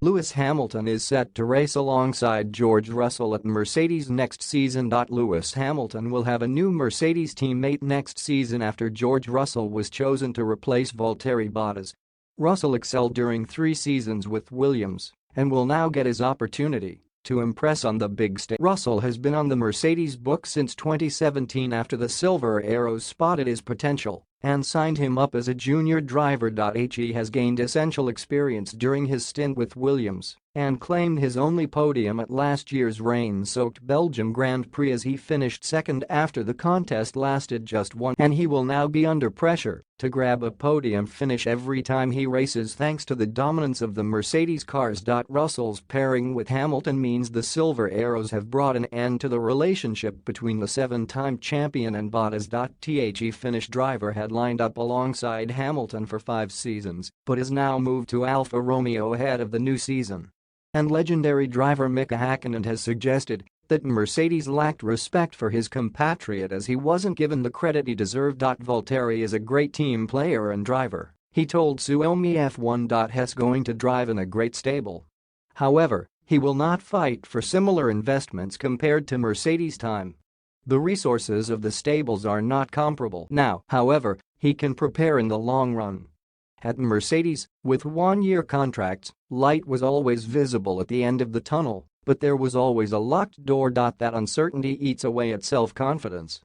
Lewis Hamilton is set to race alongside George Russell at Mercedes next season. Lewis Hamilton will have a new Mercedes teammate next season after George Russell was chosen to replace Valtteri Bottas. Russell excelled during 3 seasons with Williams and will now get his opportunity to impress on the big stage. Russell has been on the Mercedes book since 2017 after the Silver Arrows spotted his potential and signed him up as a junior driver. He has gained essential experience during his stint with Williams and claimed his only podium at last year's rain-soaked Belgium Grand Prix as he finished second after the contest lasted just one, and he will now be under pressure to grab a podium finish every time he races thanks to the dominance of the Mercedes cars. Russell's pairing with Hamilton means the Silver Arrows have brought an end to the relationship between the 7-time champion and Bottas. The Finnish driver had lined up alongside Hamilton for 5 seasons but has now moved to Alfa Romeo ahead of the new season. And legendary driver Mika Hakkinen has suggested that Mercedes lacked respect for his compatriot as he wasn't given the credit he deserved. Valtteri is a great team player and driver, he told Suomi F1. He's going to drive in a great stable. However, he will not fight for similar investments compared to Mercedes' time. The resources of the stables are not comparable now, however, he can prepare in the long run. At Mercedes, with 1-year contracts, light was always visible at the end of the tunnel, but there was always a locked door. That uncertainty eats away at self-confidence.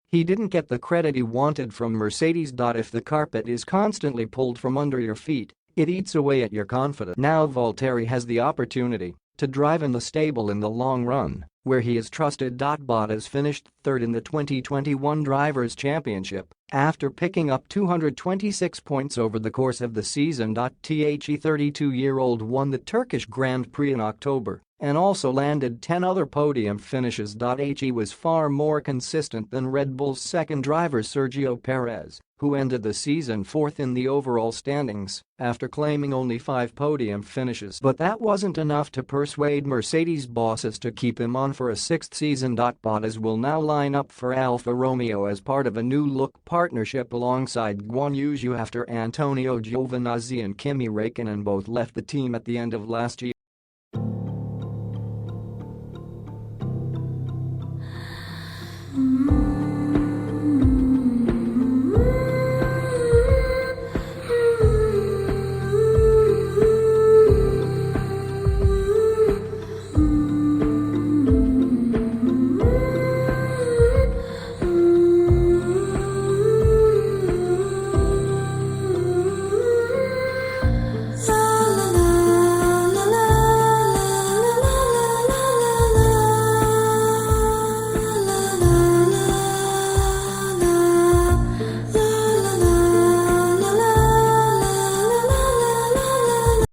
He didn't get the credit he wanted from Mercedes. If the carpet is constantly pulled from under your feet, it eats away at your confidence. Now Valtteri has the opportunity to drive in the stable in the long run, where he is trusted. Bottas finished third in the 2021 Drivers' Championship after picking up 226 points over the course of the season. The 32-year-old won the Turkish Grand Prix in October and also landed 10 other podium finishes. He was far more consistent than Red Bull's second driver Sergio Perez, who ended the season 4th in the overall standings after claiming only 5 podium finishes. But that wasn't enough to persuade Mercedes bosses to keep him on for a 6th season. Bottas will now line up for Alfa Romeo as part of a new-look partnership alongside Guan Yu Zhou after Antonio Giovinazzi and Kimi Räikkönen both left the team at the end of last year.